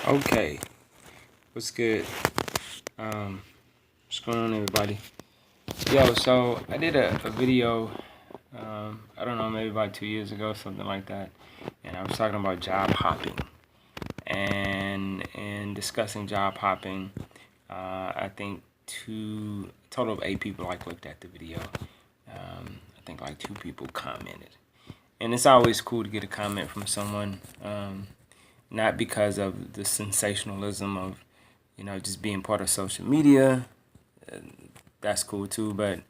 Okay, what's good? What's going on, everybody? Yo, so I did a video, I don't know, maybe about 2 years ago, something like that, and I was talking about job hopping. And in discussing job hopping, I think total of 8 people looked at the video. I think like 2 people commented, and it's always cool to get a comment from someone. Not because of the sensationalism of just being part of social media. That's cool too, but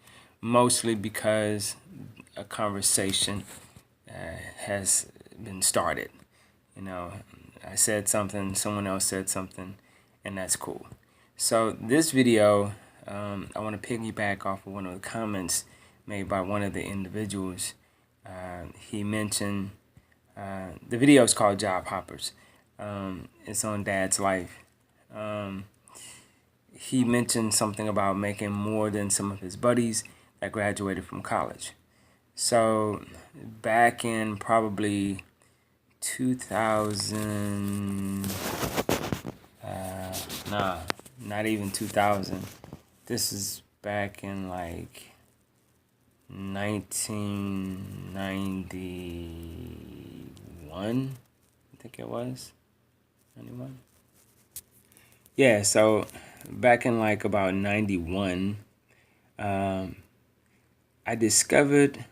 mostly because a conversation has been started. You know, I said something, someone else said something, and that's cool. So this video, I want to piggyback off of one of the comments made by one of the individuals. He mentioned the video is called Job Hoppers. It's on Dad's Life. He mentioned something about making more than some of his buddies that graduated from college. So back in probably 2000, not even 2000. This is back in like 1991, I think it was. 91? Yeah, so back in like about 91, I discovered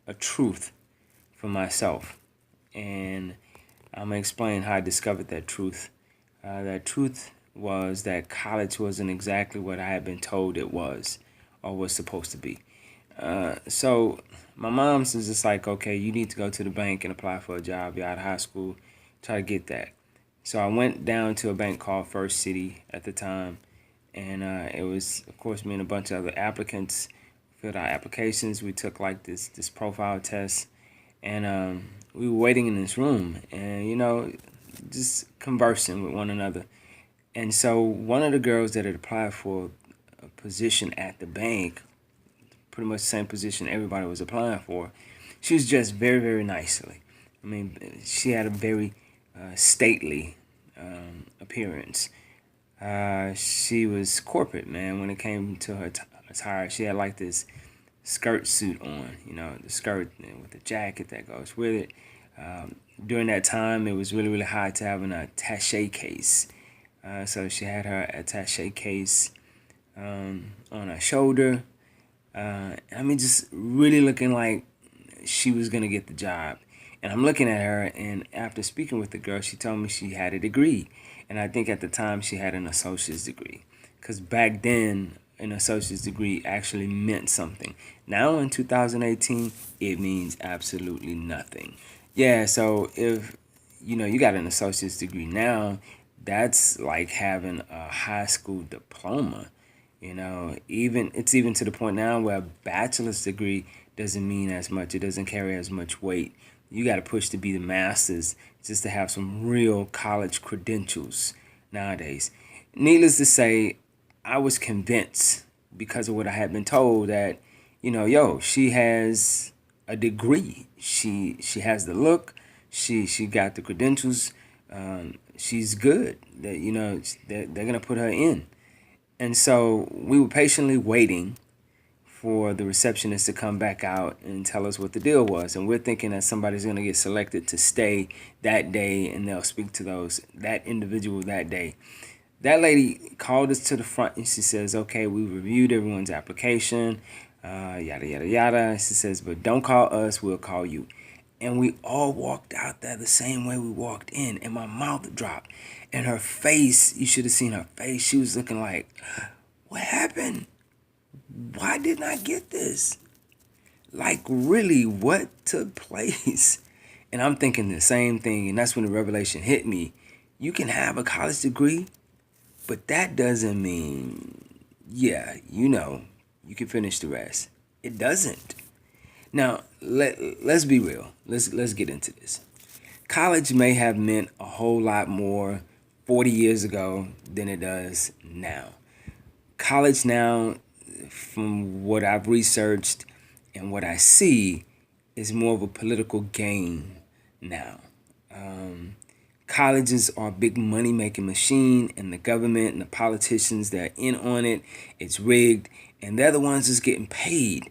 a truth for myself. And I'm going to explain how I discovered that truth. That truth was that college wasn't exactly what I had been told it was or was supposed to be. So my mom's is just like, okay, you need to go to the bank and apply for a job. You're out of high school, try to get that. So I went down to a bank called First City at the time, and it was, of course, me and a bunch of other applicants filled out applications. We took like this profile test, and we were waiting in this room, and just conversing with one another. And so one of the girls that had applied for a position at the bank, pretty much the same position everybody was applying for, she was dressed very, very nicely. I mean, she had a very stately appearance. She was corporate, man. When it came to her attire, she had like this skirt suit on, the skirt with the jacket that goes with it. During that time, it was really, really hot to have an attaché case. So she had her attaché case on her shoulder. Just really looking like she was going to get the job. And I'm looking at her, and after speaking with the girl, she told me she had a degree. And I think at the time she had an associate's degree. Because back then, an associate's degree actually meant something. Now in 2018, it means absolutely nothing. Yeah, so if you got an associate's degree now, that's like having a high school diploma. It's even to the point now where a bachelor's degree doesn't mean as much. It doesn't carry as much weight. You got to push to be the master's just to have some real college credentials nowadays. Needless to say, I was convinced because of what I had been told that, she has a degree. She has the look. She got the credentials. She's good. That they're gonna put her in. And so we were patiently waiting for the receptionist to come back out and tell us what the deal was. And we're thinking that somebody's going to get selected to stay that day and they'll speak to that individual that day. That lady called us to the front and she says, okay, we reviewed everyone's application, yada, yada, yada. She says, but don't call us, we'll call you. And we all walked out there the same way we walked in, and my mouth dropped. And her face, you should have seen her face. She was looking like, what happened? Why didn't I get this? Like, really, what took place? And I'm thinking the same thing, and that's when the revelation hit me. You can have a college degree, but that doesn't mean, you can finish the rest. It doesn't. Now, let's be real. Let's get into this. College may have meant a whole lot more 40 years ago than it does now. College now, from what I've researched and what I see, is more of a political game now. Colleges are a big money making machine, and the government and the politicians that are in on it, it's rigged, and they're the ones that's getting paid,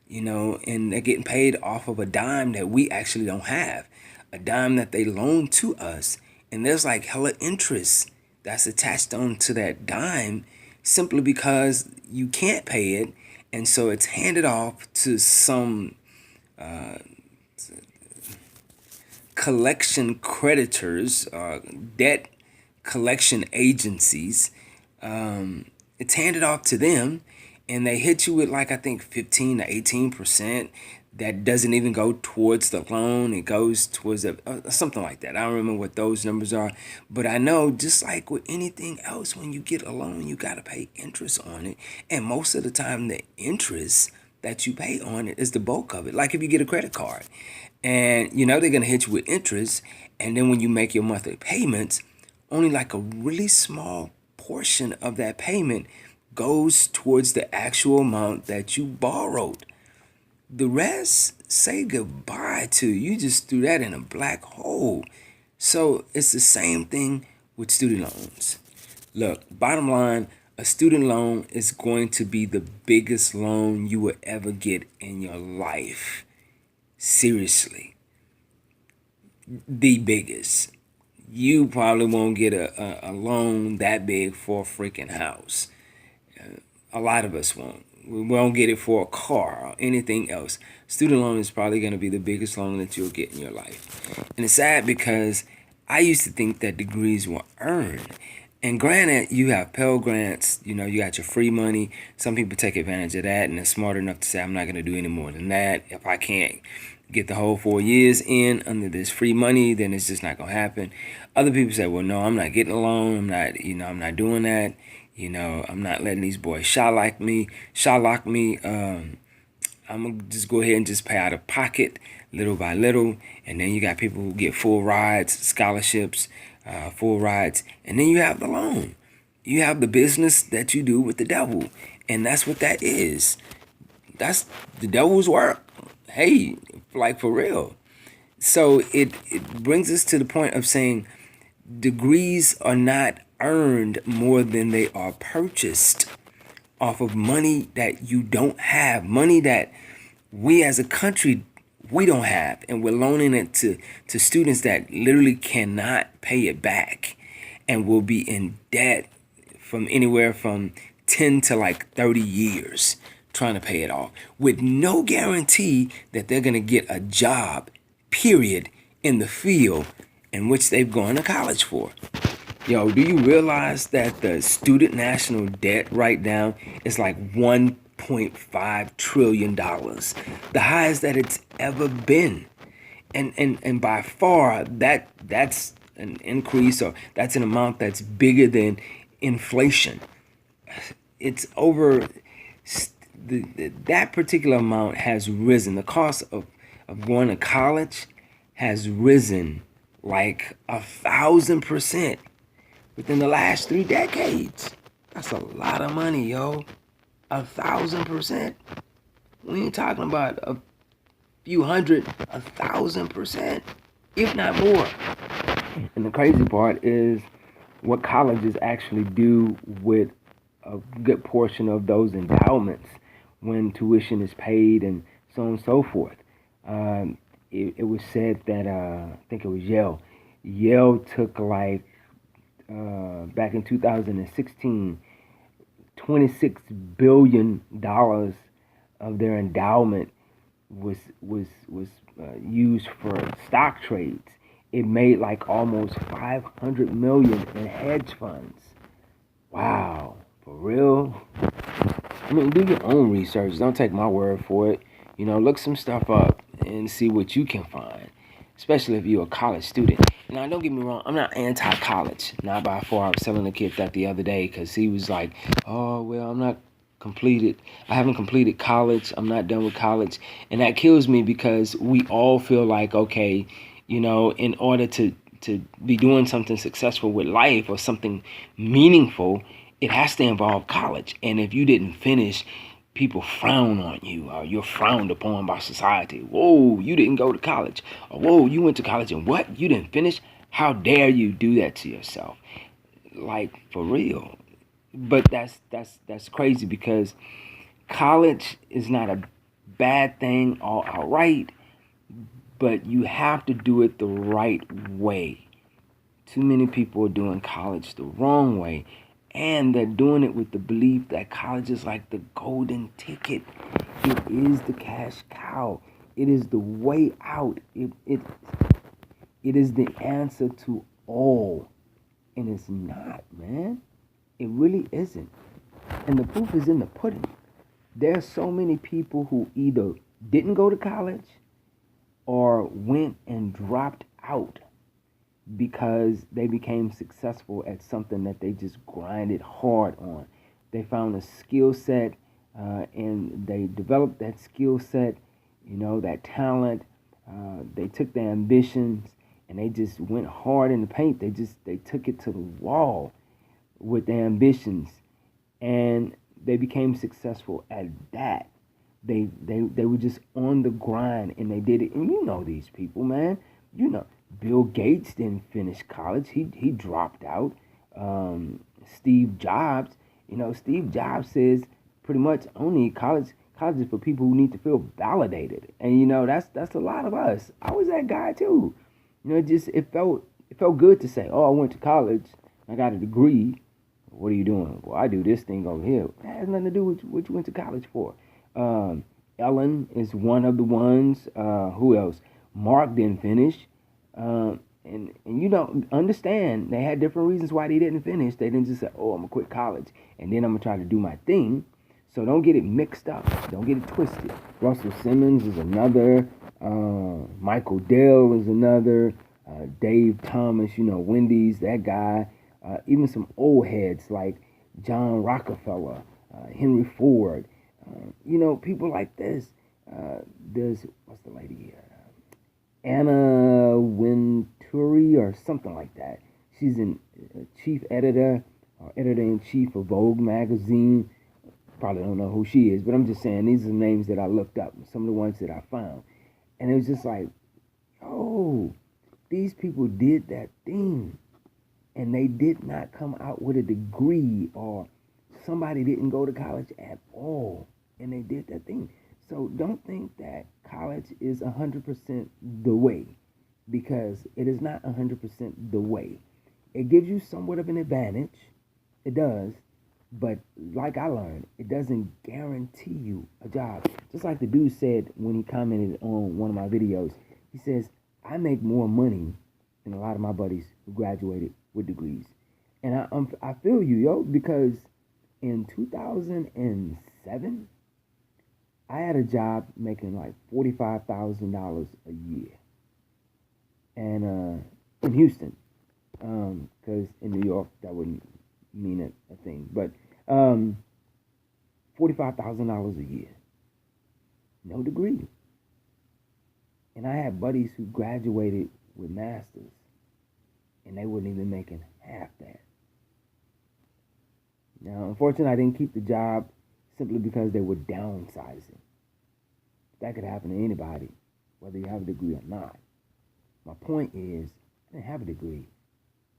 and they're getting paid off of a dime that we actually don't have, a dime that they loan to us, and there's like hella interest that's attached on to that dime simply because you can't pay it, and so it's handed off to some collection creditors, debt collection agencies. It's handed off to them, and they hit you with like I think 15 to 18%. That doesn't even go towards the loan; it goes towards something like that. I don't remember what those numbers are, but I know just like with anything else, when you get a loan, you gotta pay interest on it, and most of the time, the interest that you pay on it is the bulk of it. Like if you get a credit card, and they're gonna hit you with interest, and then when you make your monthly payments, only like a really small portion of that payment goes towards the actual amount that you borrowed. The rest, say goodbye to. You just threw that in a black hole. So it's the same thing with student loans. Look, bottom line, a student loan is going to be the biggest loan you will ever get in your life. Seriously. The biggest. You probably won't get a loan that big for a freaking house. A lot of us won't. We won't get it for a car or anything else. Student loan is probably going to be the biggest loan that you'll get in your life. And it's sad because I used to think that degrees were earned. And granted, you have Pell Grants, you got your free money. Some people take advantage of that and they're smart enough to say, I'm not going to do any more than that. If I can't get the whole 4 years in under this free money, then it's just not going to happen. Other people say, well, no, I'm not getting a loan. I'm not doing that. I'm not letting these boys shot-lock me. I'm going to just go ahead and just pay out of pocket little by little. And then you got people who get full rides, scholarships, full rides. And then you have the loan. You have the business that you do with the devil. And that's what that is. That's the devil's work. Hey, like for real. So it brings us to the point of saying degrees are not earned more than they are purchased off of money that you don't have, money that we as a country, we don't have, and we're loaning it to students that literally cannot pay it back and will be in debt from anywhere from 10 to like 30 years trying to pay it off with no guarantee that they're going to get a job, period, in the field in which they've gone to college for. Yo, do you realize that the student national debt right now is like $1.5 trillion, the highest that it's ever been, and by far that's an increase, or that's an amount that's bigger than inflation. It's over. That particular amount has risen. The cost of going to college has risen like 1,000% within the last 3 decades. That's a lot of money, yo. 1,000%. We ain't talking about a few hundred, 1,000%, if not more. And the crazy part is what colleges actually do with a good portion of those endowments when tuition is paid and so on and so forth. It was said that, I think it was Yale. Yale took like, back in 2016, $26 billion of their endowment was used for stock trades. It made like almost 500 million in hedge funds. Wow, for real? I mean, do your own research. Don't take my word for it. Look some stuff up and see what you can find, especially if you're a college student. Now, don't get me wrong. I'm not anti-college. Not by far. I was telling the kid that the other day because he was like, oh, well, I haven't completed college. I'm not done with college. And that kills me because we all feel like, okay, in order to be doing something successful with life or something meaningful, it has to involve college. And if you didn't finish, people frown on you, or you're frowned upon by society. Whoa, you didn't go to college. Or whoa, you went to college and what? You didn't finish? How dare you do that to yourself? Like, for real. But that's crazy, because college is not a bad thing all outright, but you have to do it the right way. Too many people are doing college the wrong way, and they're doing it with the belief that college is like the golden ticket. It is the cash cow. It is the way out. It is the answer to all. And it's not, man. It really isn't. And the proof is in the pudding. There are so many people who either didn't go to college or went and dropped out because they became successful at something that they just grinded hard on. They found a skill set, and they developed that skill set, that talent. They took their ambitions and they just went hard in the paint. They took it to the wall with their ambitions, and they became successful at that. They were just on the grind, and they did it. And these people, man. Bill Gates didn't finish college. He dropped out. Steve Jobs, Steve Jobs says pretty much only college is for people who need to feel validated. And that's a lot of us. I was that guy too. It felt good to say, "Oh, I went to college. I got a degree." What are you doing? Well, I do this thing over here. It has nothing to do with what you went to college for. Ellen is one of the ones. Who else? Mark didn't finish. And you don't understand, they had different reasons why they didn't finish. They didn't just say, "Oh, I'm gonna quit college and then I'm gonna try to do my thing." So don't get it mixed up. Don't get it twisted. Russell Simmons is another. Michael Dell is another. Dave Thomas, Wendy's, that guy. Even some old heads like John Rockefeller, Henry Ford. People like this. There's, what's the lady here? Anna Wintouri or something like that. She's a chief editor or editor-in-chief of Vogue magazine. Probably don't know who she is, but I'm just saying these are the names that I looked up, some of the ones that I found. And it was just like, oh, these people did that thing. And they did not come out with a degree, or somebody didn't go to college at all. And they did that thing. So don't think that college is 100% the way, because it is not 100% the way. It gives you somewhat of an advantage. It does. But like I learned, it doesn't guarantee you a job. Just like the dude said when he commented on one of my videos. He says, "I make more money than a lot of my buddies who graduated with degrees." And I feel you, yo, because in 2007, I had a job making like $45,000 a year, and in Houston, because in New York that wouldn't mean a thing, but $45,000 a year, no degree, and I had buddies who graduated with masters, and they weren't even making half that. Now, unfortunately, I didn't keep the job simply because they were downsizing. That could happen to anybody, whether you have a degree or not. My point is, I didn't have a degree,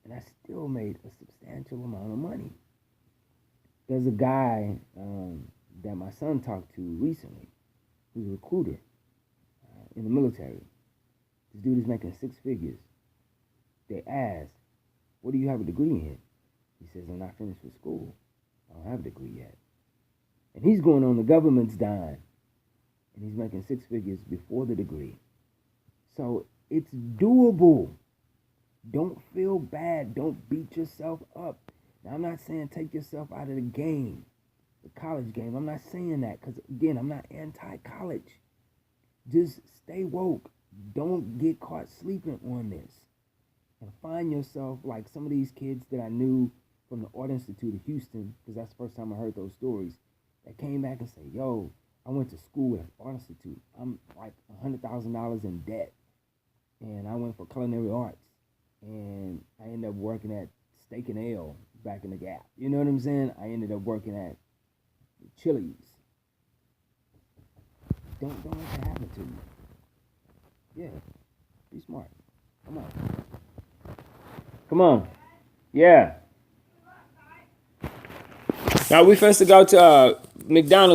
and I still made a substantial amount of money. There's a guy that my son talked to recently, who's a recruiter in the military. This dude is making six figures. They asked, "What do you have a degree in?" He says, "I'm not finished with school. I don't have a degree yet." And he's going on the government's dime. And he's making six figures before the degree. So it's doable. Don't feel bad. Don't beat yourself up. Now, I'm not saying take yourself out of the game, the college game. I'm not saying that because, again, I'm not anti-college. Just stay woke. Don't get caught sleeping on this. And find yourself like some of these kids that I knew from the Art Institute of Houston, because that's the first time I heard those stories, that came back and said, "Yo, I went to school at Art Institute. I'm like $100,000 in debt. And I went for culinary arts. And I ended up working at Steak and Ale back in the Gap. You know what I'm saying? I ended up working at Chili's." Don't let that happen to you. Yeah. Be smart. Come on. Come on. Yeah. Now we first to go to McDonald's.